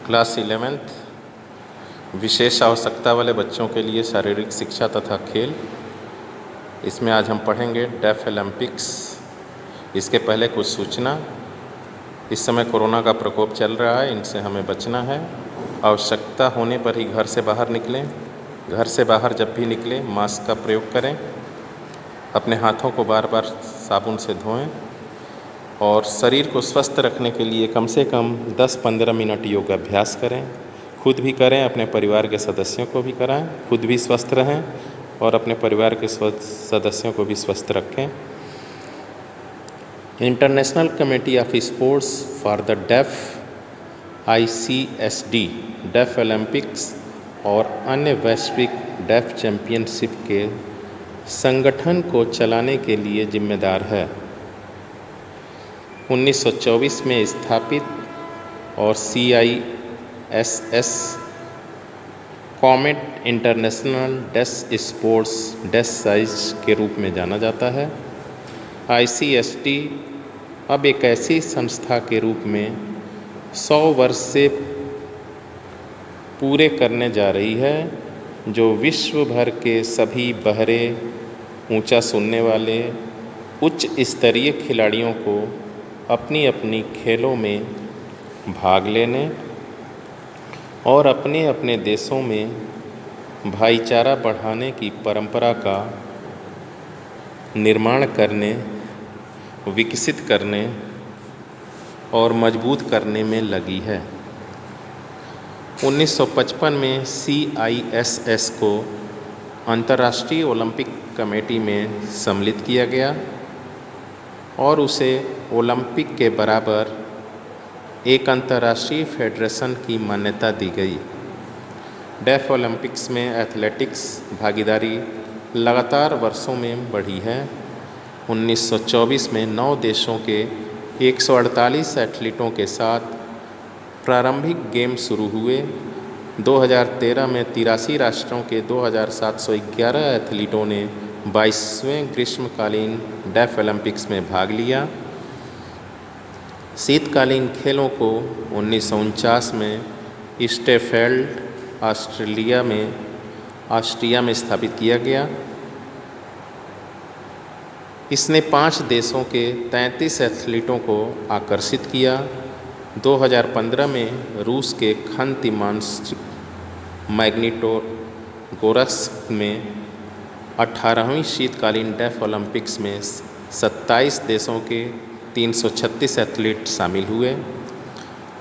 Class 11th विशेष आवश्यकता वाले बच्चों के लिए शारीरिक शिक्षा तथा खेल। इसमें आज हम पढ़ेंगे डेफ ओलंपिक्स। इसके पहले कुछ सूचना। इस समय कोरोना का प्रकोप चल रहा है, इनसे हमें बचना है। आवश्यकता होने पर ही घर से बाहर निकलें। घर से बाहर जब भी निकलें मास्क का प्रयोग करें। अपने हाथों को बार बार साबुन से धोएं और शरीर को स्वस्थ रखने के लिए कम से कम 10-15 मिनट योग अभ्यास करें। खुद भी करें, अपने परिवार के सदस्यों को भी कराएं। खुद भी स्वस्थ रहें और अपने परिवार के सदस्यों को भी स्वस्थ रखें। International committee of sports for the deaf ICSD deaf Olympics और अन्य वैश्विक डेफ चैम्पियनशिप के संगठन को चलाने के लिए जिम्मेदार है। 1924 में स्थापित और CISS कॉमेट इंटरनेशनल डेफ स्पोर्ट्स डेफ के रूप में जाना जाता है। ICSD अब एक ऐसी संस्था के रूप में 100 वर्ष से पूरे करने जा रही है, जो विश्व भर के सभी बहरे, ऊंचा सुनने वाले, उच्च स्तरीय खिलाड़ियों को अपनी अपनी खेलों में भाग लेने और अपने अपने देशों में भाईचारा बढ़ाने की परंपरा का निर्माण करने, विकसित करने और मजबूत करने में लगी है। 1955 में CISS को अंतर्राष्ट्रीय ओलंपिक कमेटी में सम्मिलित किया गया और उसे ओलंपिक के बराबर एक अंतर्राष्ट्रीय फेडरेशन की मान्यता दी गई। डेफ ओलंपिक्स में एथलेटिक्स भागीदारी लगातार वर्षों में बढ़ी है। 1924 में 9 देशों के 148 एथलीटों के साथ प्रारंभिक गेम शुरू हुए। 2013 में 83 राष्ट्रों के 2711 एथलीटों ने 22वें ग्रीष्मकालीन डेफ ओलंपिक्स में भाग लिया। शीतकालीन खेलों को 1949 में स्टेफेल्ड ऑस्ट्रिया में स्थापित किया गया। इसने 5 देशों के 33 एथलीटों को आकर्षित किया। 2015 में रूस के खंती-मांस्क मैग्निटोगोरस्क में 18वीं शीतकालीन डेफ ओलंपिक्स में 27 देशों के 336 एथलीट शामिल हुए।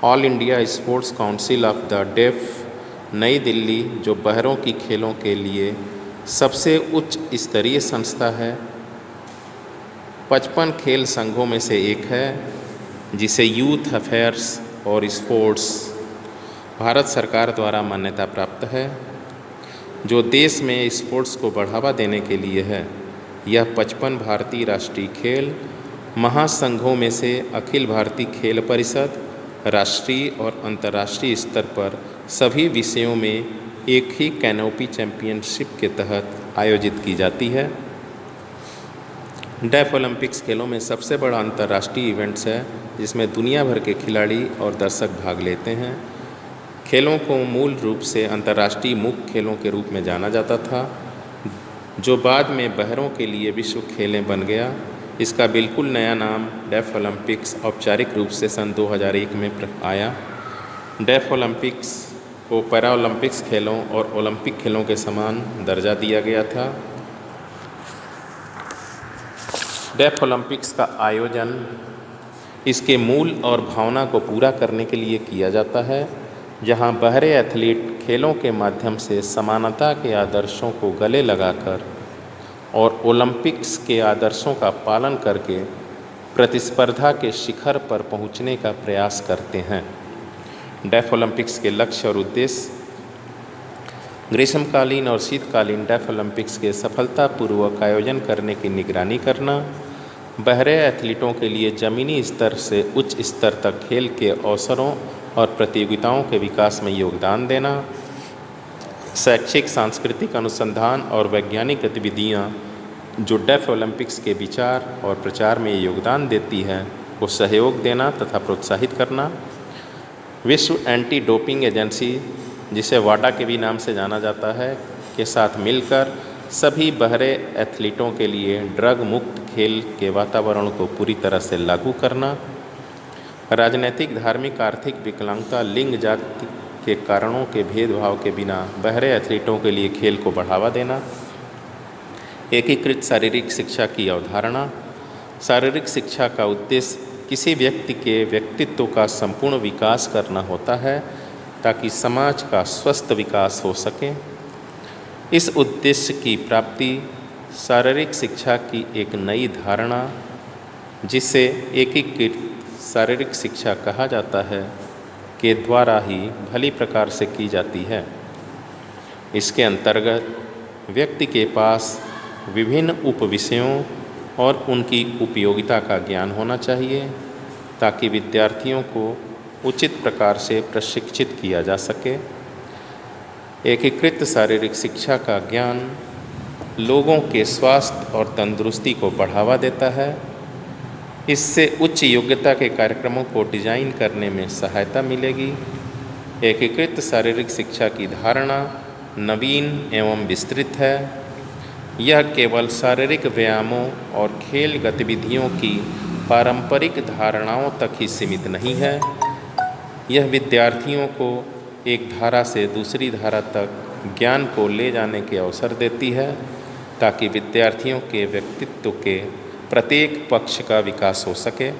All India sports council of the deaf नई दिल्ली, जो बहरों की खेलों के लिए सबसे उच्च स्तरीय संस्था है, 55 खेल संघों में से एक है, जिसे यूथ अफेयर्स और स्पोर्ट्स भारत सरकार द्वारा मान्यता प्राप्त है, जो देश में स्पोर्ट्स को बढ़ावा देने के लिए है। यह 55 भारतीय राष्ट्रीय खेल महासंघों में से अखिल भारतीय खेल परिषद राष्ट्रीय और अंतर्राष्ट्रीय स्तर पर सभी विषयों में एक ही कैनोपी चैम्पियनशिप के तहत आयोजित की जाती है। डेफ ओलंपिक्स खेलों में सबसे बड़ा अंतर्राष्ट्रीय इवेंट्स है, जिसमें दुनिया भर के खिलाड़ी और दर्शक भाग लेते हैं। खेलों को मूल रूप से अंतर्राष्ट्रीय मुख्य खेलों के रूप में जाना जाता था, जो बाद में बहरों के लिए विश्व खेलें बन गया। इसका बिल्कुल नया नाम डेफ ओलंपिक्स औपचारिक रूप से सन 2001 में आया। डेफ ओलंपिक्स को पैरा ओलंपिक्स खेलों और ओलंपिक खेलों के समान दर्जा दिया गया था। डेफ ओलंपिक्स का आयोजन इसके मूल और भावना को पूरा करने के लिए किया जाता है, जहां बहरे एथलीट खेलों के माध्यम से समानता के आदर्शों को गले लगाकर और ओलंपिक्स के आदर्शों का पालन करके प्रतिस्पर्धा के शिखर पर पहुंचने का प्रयास करते हैं। डेफ ओलंपिक्स के लक्ष्य और उद्देश्य: ग्रीष्मकालीन और शीतकालीन डेफ ओलंपिक्स के सफलतापूर्वक आयोजन करने की निगरानी करना, बहरे एथलीटों के लिए ज़मीनी स्तर से उच्च स्तर तक खेल के अवसरों और प्रतियोगिताओं के विकास में योगदान देना, शैक्षिक, सांस्कृतिक अनुसंधान और वैज्ञानिक गतिविधियाँ जो डेफ ओलंपिक्स के विचार और प्रचार में योगदान देती है, को सहयोग देना तथा प्रोत्साहित करना, विश्व एंटी डोपिंग एजेंसी, जिसे वाडा के भी नाम से जाना जाता है, के साथ मिलकर सभी बहरे एथलीटों के लिए ड्रग मुक्त खेल के वातावरण को पूरी तरह से लागू करना, राजनीतिक, धार्मिक, आर्थिक विकलांगता, लिंग, जाति के कारणों के भेदभाव के बिना बहरे एथलीटों के लिए खेल को बढ़ावा देना, एकीकृत शारीरिक शिक्षा की अवधारणा। शारीरिक शिक्षा का उद्देश्य किसी व्यक्ति के व्यक्तित्व का संपूर्ण विकास करना होता है ताकि समाज का स्वस्थ विकास हो सके। इस उद्देश्य की प्राप्ति शारीरिक शिक्षा की एक नई धारणा, जिसे एकीकृत शारीरिक शिक्षा कहा जाता है, के द्वारा ही भली प्रकार से की जाती है। इसके अंतर्गत व्यक्ति के पास विभिन्न उपविषयों और उनकी उपयोगिता का ज्ञान होना चाहिए ताकि विद्यार्थियों को उचित प्रकार से प्रशिक्षित किया जा सके। एकीकृत शारीरिक शिक्षा का ज्ञान लोगों के स्वास्थ्य और तंदुरुस्ती को बढ़ावा देता है। इससे उच्च योग्यता के कार्यक्रमों को डिजाइन करने में सहायता मिलेगी। एकीकृत शारीरिक शिक्षा की धारणा नवीन एवं विस्तृत है। यह केवल शारीरिक व्यायामों और खेल गतिविधियों की पारंपरिक धारणाओं तक ही सीमित नहीं है। यह विद्यार्थियों को एक धारा से दूसरी धारा तक ज्ञान को ले जाने के अवसर देती है ताकि विद्यार्थियों के व्यक्तित्व के प्रत्येक पक्ष का विकास हो सके।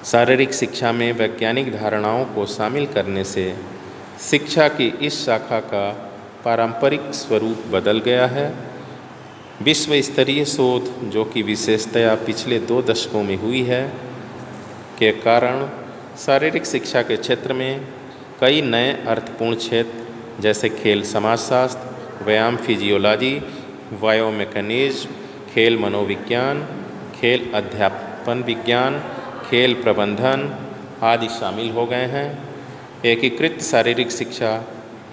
शारीरिक शिक्षा में वैज्ञानिक धारणाओं को शामिल करने से शिक्षा की इस शाखा का पारंपरिक स्वरूप बदल गया है। विश्व स्तरीय शोध, जो कि विशेषतया पिछले 2 दशकों में हुई है, के कारण शारीरिक शिक्षा के क्षेत्र में कई नए अर्थपूर्ण क्षेत्र जैसे खेल समाजशास्त्र, व्यायाम फिजियोलॉजी, बायोमैकेनिज्म, खेल मनोविज्ञान, खेल अध्यापन विज्ञान, खेल प्रबंधन आदि शामिल हो गए हैं। एकीकृत शारीरिक शिक्षा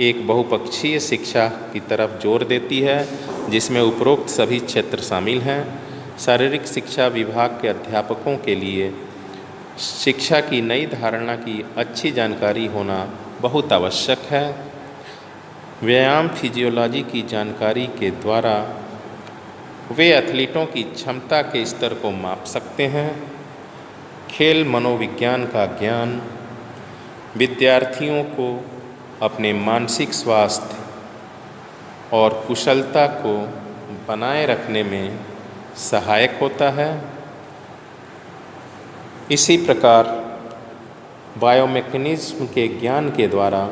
एक बहुपक्षीय शिक्षा की तरफ जोर देती है जिसमें उपरोक्त सभी क्षेत्र शामिल हैं। शारीरिक शिक्षा विभाग के अध्यापकों के लिए शिक्षा की नई धारणा की अच्छी जानकारी होना बहुत आवश्यक है। व्यायाम फिजियोलॉजी की जानकारी के द्वारा वे एथलीटों की क्षमता के स्तर को माप सकते हैं। खेल मनोविज्ञान का ज्ञान विद्यार्थियों को अपने मानसिक स्वास्थ्य और कुशलता को बनाए रखने में सहायक होता है। इसी प्रकार बायोमैकेनिज्म के ज्ञान के द्वारा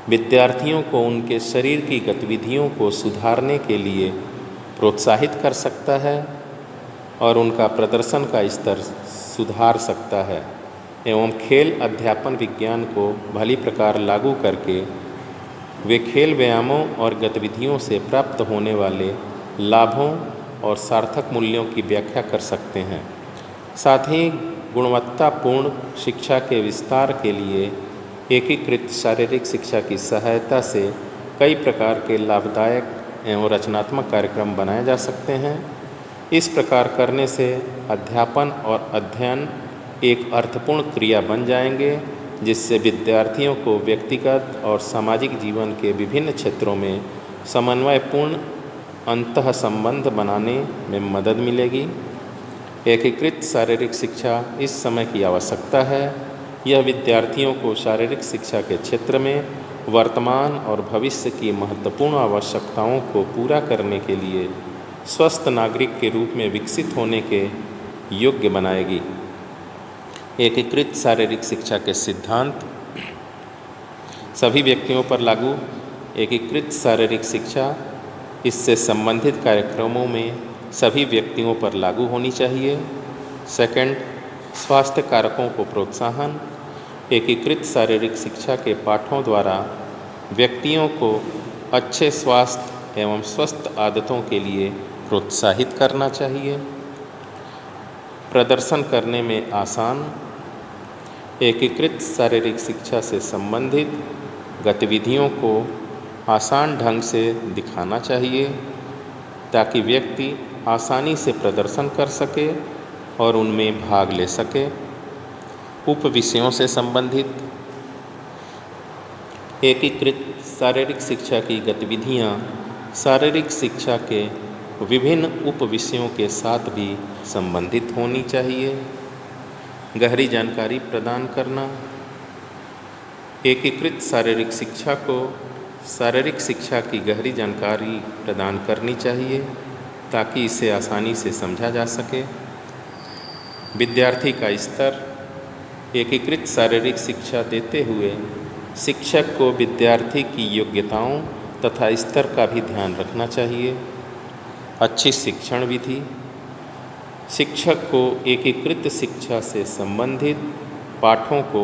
विद्यार्थियों को उनके शरीर की गतिविधियों को सुधारने के लिए प्रोत्साहित कर सकता है और उनका प्रदर्शन का स्तर सुधार सकता है एवं खेल अध्यापन विज्ञान को भली प्रकार लागू करके वे खेल व्यायामों और गतिविधियों से प्राप्त होने वाले लाभों और सार्थक मूल्यों की व्याख्या कर सकते हैं। साथ ही गुणवत्तापूर्ण शिक्षा के विस्तार के लिए एकीकृत शारीरिक शिक्षा की सहायता से कई प्रकार के लाभदायक एवं रचनात्मक कार्यक्रम बनाए जा सकते हैं। इस प्रकार करने से अध्यापन और अध्ययन एक अर्थपूर्ण क्रिया बन जाएंगे जिससे विद्यार्थियों को व्यक्तिगत और सामाजिक जीवन के विभिन्न क्षेत्रों में समन्वयपूर्ण अंतः संबंध बनाने में मदद मिलेगी। एकीकृत शारीरिक शिक्षा इस समय की आवश्यकता है। यह विद्यार्थियों को शारीरिक शिक्षा के क्षेत्र में वर्तमान और भविष्य की महत्वपूर्ण आवश्यकताओं को पूरा करने के लिए स्वस्थ नागरिक के रूप में विकसित होने के योग्य बनाएगी। एकीकृत शारीरिक शिक्षा के सिद्धांत सभी व्यक्तियों पर लागू। एकीकृत शारीरिक शिक्षा इससे संबंधित कार्यक्रमों में सभी व्यक्तियों पर लागू होनी चाहिए। सेकंड, स्वास्थ्य कारकों को प्रोत्साहन। एकीकृत शारीरिक शिक्षा के पाठों द्वारा व्यक्तियों को अच्छे स्वास्थ्य एवं स्वस्थ आदतों के लिए प्रोत्साहित करना चाहिए। प्रदर्शन करने में आसान। एकीकृत शारीरिक शिक्षा से संबंधित गतिविधियों को आसान ढंग से दिखाना चाहिए ताकि व्यक्ति आसानी से प्रदर्शन कर सके और उनमें भाग ले सके। उप विषयों से संबंधित एकीकृत शारीरिक शिक्षा की गतिविधियाँ शारीरिक शिक्षा के विभिन्न उप विषयों के साथ भी संबंधित होनी चाहिए। गहरी जानकारी प्रदान करना। एकीकृत शारीरिक शिक्षा को शारीरिक शिक्षा की गहरी जानकारी प्रदान करनी चाहिए ताकि इसे आसानी से समझा जा सके। विद्यार्थी का स्तर। एकीकृत शारीरिक शिक्षा देते हुए शिक्षक को विद्यार्थी की योग्यताओं तथा स्तर का भी ध्यान रखना चाहिए। अच्छी शिक्षण विधि। शिक्षक को एकीकृत शिक्षा से संबंधित पाठों को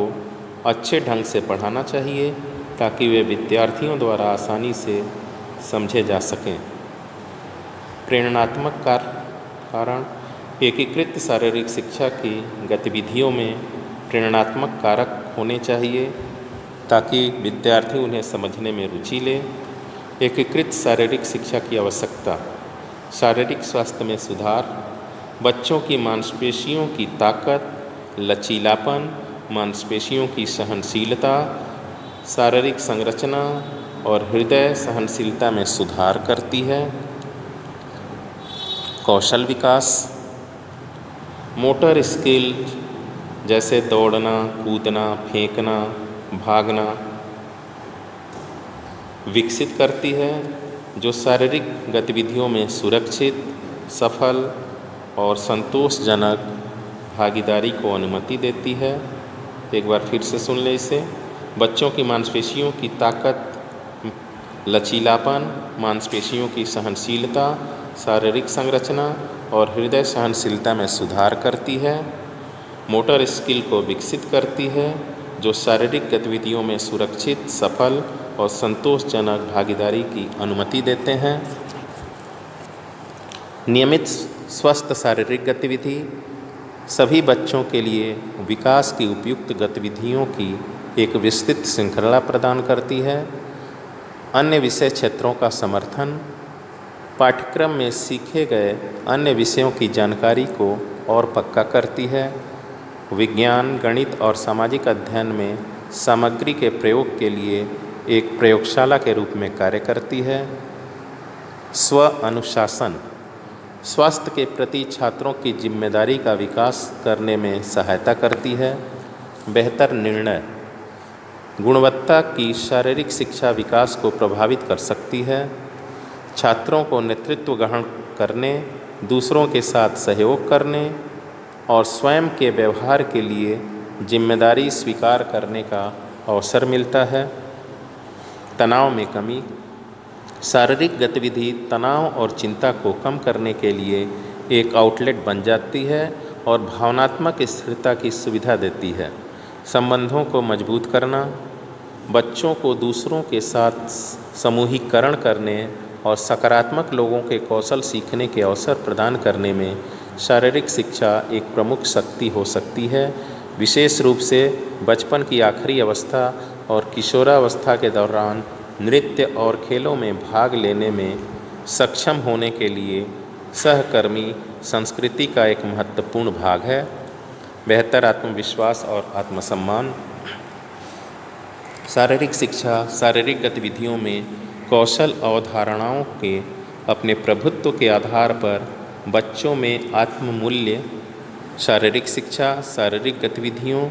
अच्छे ढंग से पढ़ाना चाहिए ताकि वे विद्यार्थियों द्वारा आसानी से समझे जा सकें। प्रेरणात्मक कारण। एकीकृत शारीरिक शिक्षा की गतिविधियों में प्रेरणात्मक कारक होने चाहिए ताकि विद्यार्थी उन्हें समझने में रुचि ले। एकीकृत शारीरिक शिक्षा की आवश्यकता। शारीरिक स्वास्थ्य में सुधार। बच्चों की मांसपेशियों की ताकत, लचीलापन, मांसपेशियों की सहनशीलता, शारीरिक संरचना और हृदय सहनशीलता में सुधार करती है। कौशल विकास। मोटर स्किल जैसे दौड़ना, कूदना, फेंकना, भागना विकसित करती है जो शारीरिक गतिविधियों में सुरक्षित, सफल और संतोषजनक भागीदारी को अनुमति देती है। एक बार फिर से सुन लें इसे। बच्चों की मांसपेशियों की ताकत, लचीलापन, मांसपेशियों की सहनशीलता, शारीरिक संरचना और हृदय सहनशीलता में सुधार करती है। मोटर स्किल को विकसित करती है जो शारीरिक गतिविधियों में सुरक्षित, सफल और संतोषजनक भागीदारी की अनुमति देते हैं। नियमित स्वस्थ शारीरिक गतिविधि सभी बच्चों के लिए विकास की उपयुक्त गतिविधियों की एक विस्तृत श्रृंखला प्रदान करती है। अन्य विषय क्षेत्रों का समर्थन पाठ्यक्रम में सीखे गए अन्य विषयों की जानकारी को और पक्का करती है। विज्ञान, गणित और सामाजिक अध्ययन में सामग्री के प्रयोग के लिए एक प्रयोगशाला के रूप में कार्य करती है। स्व अनुशासन स्वास्थ्य के प्रति छात्रों की जिम्मेदारी का विकास करने में सहायता करती है। बेहतर निर्णय गुणवत्ता की शारीरिक शिक्षा विकास को प्रभावित कर सकती है। छात्रों को नेतृत्व ग्रहण करने, दूसरों के साथ सहयोग करने और स्वयं के व्यवहार के लिए जिम्मेदारी स्वीकार करने का अवसर मिलता है। तनाव में कमी शारीरिक गतिविधि तनाव और चिंता को कम करने के लिए एक आउटलेट बन जाती है और भावनात्मक स्थिरता की सुविधा देती है। संबंधों को मजबूत करना बच्चों को दूसरों के साथ समूहीकरण करने और सकारात्मक लोगों के कौशल सीखने के अवसर प्रदान करने में शारीरिक शिक्षा एक प्रमुख शक्ति हो सकती है। विशेष रूप से बचपन की आखिरी अवस्था और किशोरावस्था के दौरान नृत्य और खेलों में भाग लेने में सक्षम होने के लिए सहकर्मी संस्कृति का एक महत्वपूर्ण भाग है। बेहतर आत्मविश्वास और आत्मसम्मान शारीरिक शिक्षा शारीरिक गतिविधियों में कौशल अवधारणाओं के अपने प्रभुत्व के आधार पर बच्चों में आत्ममूल्य शारीरिक शिक्षा शारीरिक गतिविधियों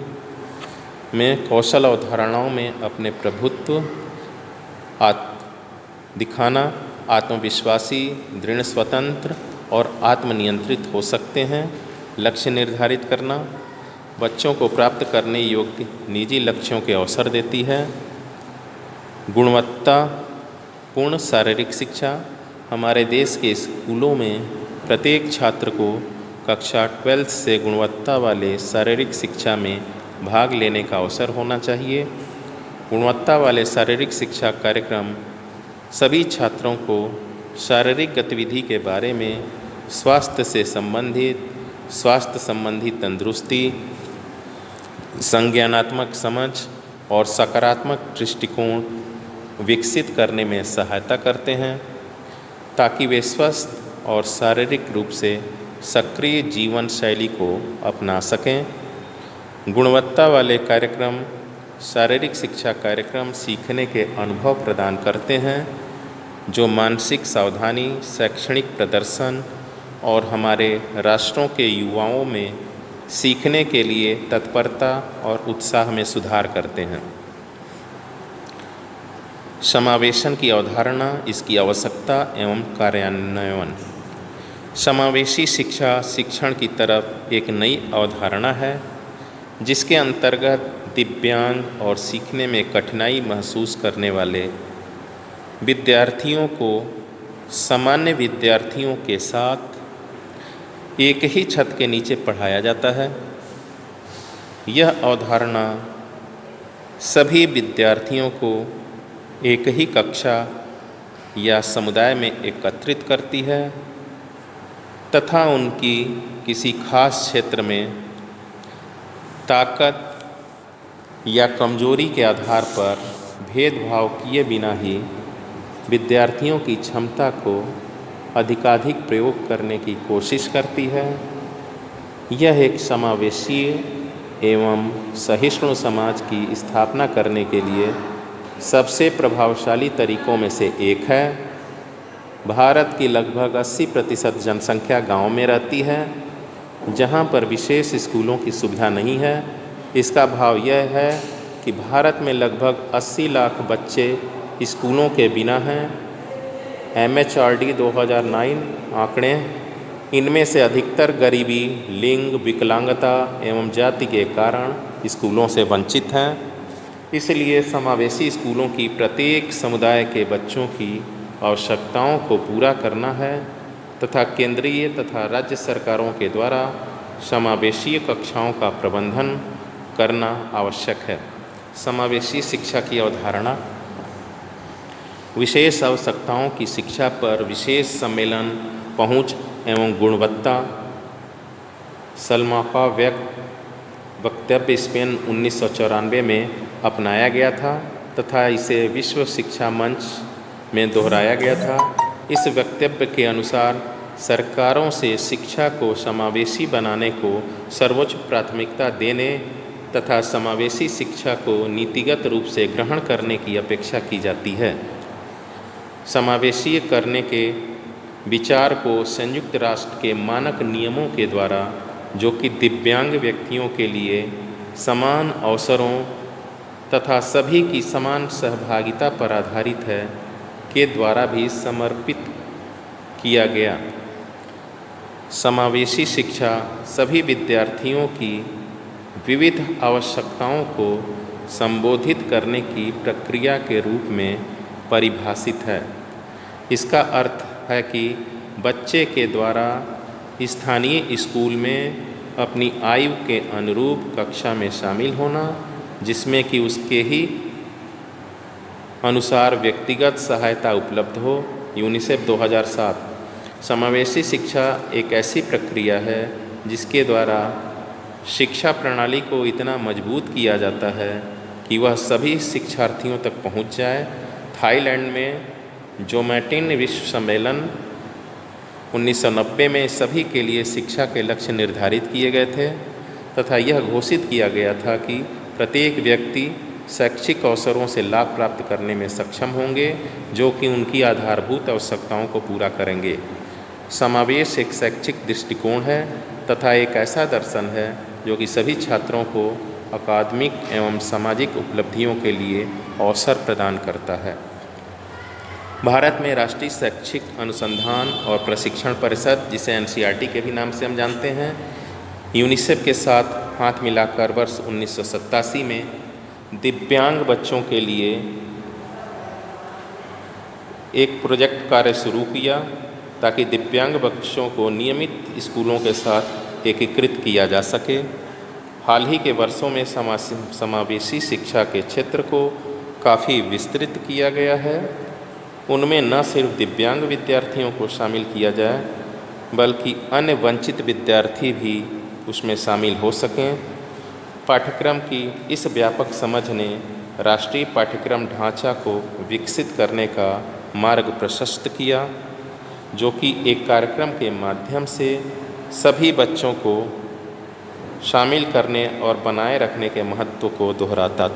में कौशल अवधारणाओं में अपने प्रभुत्व दिखाना आत्मविश्वासी, दृढ़, स्वतंत्र और आत्मनियंत्रित हो सकते हैं। लक्ष्य निर्धारित करना बच्चों को प्राप्त करने योग्य निजी लक्ष्यों के अवसर देती है। गुणवत्तापूर्ण शारीरिक शिक्षा हमारे देश के स्कूलों में प्रत्येक छात्र को कक्षा 12 से गुणवत्ता वाले शारीरिक शिक्षा में भाग लेने का अवसर होना चाहिए। गुणवत्ता वाले शारीरिक शिक्षा कार्यक्रम सभी छात्रों को शारीरिक गतिविधि के बारे में स्वास्थ्य संबंधी तंदुरुस्ती, संज्ञानात्मक समझ और सकारात्मक दृष्टिकोण विकसित करने में सहायता करते हैं ताकि वे स्वस्थ और शारीरिक रूप से सक्रिय जीवन शैली को अपना सकें। गुणवत्ता वाले कार्यक्रम, शारीरिक शिक्षा कार्यक्रम सीखने के अनुभव प्रदान करते हैं जो मानसिक सावधानी, शैक्षणिक प्रदर्शन और हमारे राष्ट्रों के युवाओं में सीखने के लिए तत्परता और उत्साह में सुधार करते हैं। समावेशन की अवधारणा, इसकी आवश्यकता एवं कार्यान्वयन। समावेशी शिक्षा शिक्षण की तरफ एक नई अवधारणा है जिसके अंतर्गत दिव्यांग और सीखने में कठिनाई महसूस करने वाले विद्यार्थियों को सामान्य विद्यार्थियों के साथ एक ही छत के नीचे पढ़ाया जाता है। यह अवधारणा सभी विद्यार्थियों को एक ही कक्षा या समुदाय में एकत्रित करती है तथा उनकी किसी खास क्षेत्र में ताकत या कमजोरी के आधार पर भेदभाव किए बिना ही विद्यार्थियों की क्षमता को अधिकाधिक प्रयोग करने की कोशिश करती है। यह एक समावेशी एवं सहिष्णु समाज की स्थापना करने के लिए सबसे प्रभावशाली तरीकों में से एक है। भारत की लगभग 80% जनसंख्या गांव में रहती है जहां पर विशेष स्कूलों की सुविधा नहीं है। इसका भाव यह है कि भारत में लगभग 80 लाख बच्चे स्कूलों के बिना हैं। MHRD 2009 आंकड़े, इनमें से अधिकतर गरीबी, लिंग, विकलांगता एवं जाति के कारण स्कूलों से वंचित हैं। इसलिए समावेशी स्कूलों की प्रत्येक समुदाय के बच्चों की आवश्यकताओं को पूरा करना है तथा केंद्रीय तथा राज्य सरकारों के द्वारा समावेशी कक्षाओं का प्रबंधन करना आवश्यक है। समावेशी शिक्षा की अवधारणा, विशेष आवश्यकताओं की शिक्षा पर विशेष सम्मेलन, पहुंच एवं गुणवत्ता। सलमा का वक्तव्य स्पेन 1994 में अपनाया गया था तथा इसे विश्व शिक्षा मंच में दोहराया गया था। इस वक्तव्य के अनुसार सरकारों से शिक्षा को समावेशी बनाने को सर्वोच्च प्राथमिकता देने तथा समावेशी शिक्षा को नीतिगत रूप से ग्रहण करने की अपेक्षा की जाती है। समावेशी करने के विचार को संयुक्त राष्ट्र के मानक नियमों के द्वारा, जो कि दिव्यांग व्यक्तियों के लिए समान अवसरों तथा सभी की समान सहभागिता पर आधारित है, के द्वारा भी समर्पित किया गया। समावेशी शिक्षा सभी विद्यार्थियों की विविध आवश्यकताओं को संबोधित करने की प्रक्रिया के रूप में परिभाषित है। इसका अर्थ है कि बच्चे के द्वारा स्थानीय स्कूल में अपनी आयु के अनुरूप कक्षा में शामिल होना, जिसमें कि उसके ही अनुसार व्यक्तिगत सहायता उपलब्ध हो। यूनिसेफ 2007। समावेशी शिक्षा एक ऐसी प्रक्रिया है जिसके द्वारा शिक्षा प्रणाली को इतना मजबूत किया जाता है कि वह सभी शिक्षार्थियों तक पहुंच जाए। थाईलैंड में जोमेटिन विश्व सम्मेलन 1990 में सभी के लिए शिक्षा के लक्ष्य निर्धारित किए गए थे तथा यह घोषित किया गया था कि प्रत्येक व्यक्ति शैक्षिक अवसरों से लाभ प्राप्त करने में सक्षम होंगे जो कि उनकी आधारभूत आवश्यकताओं को पूरा करेंगे। समावेश एक शैक्षिक दृष्टिकोण है तथा एक ऐसा दर्शन है जो कि सभी छात्रों को अकादमिक एवं सामाजिक उपलब्धियों के लिए अवसर प्रदान करता है। भारत में राष्ट्रीय शैक्षिक अनुसंधान और प्रशिक्षण परिषद, जिसे NCERT के भी नाम से हम जानते हैं, यूनिसेफ के साथ हाथ मिलाकर वर्ष 1987 में दिव्यांग बच्चों के लिए एक प्रोजेक्ट कार्य शुरू किया ताकि दिव्यांग बच्चों को नियमित स्कूलों के साथ एकीकृत किया जा सके। हाल ही के वर्षों में समावेशी शिक्षा के क्षेत्र को काफ़ी विस्तृत किया गया है। उनमें न सिर्फ दिव्यांग विद्यार्थियों को शामिल किया जाए बल्कि अन्य वंचित विद्यार्थी भी उसमें शामिल हो सकें। पाठ्यक्रम की इस व्यापक समझ ने राष्ट्रीय पाठ्यक्रम ढांचा को विकसित करने का मार्ग प्रशस्त किया, जो कि एक कार्यक्रम के माध्यम से सभी बच्चों को शामिल करने और बनाए रखने के महत्व को दोहराता था।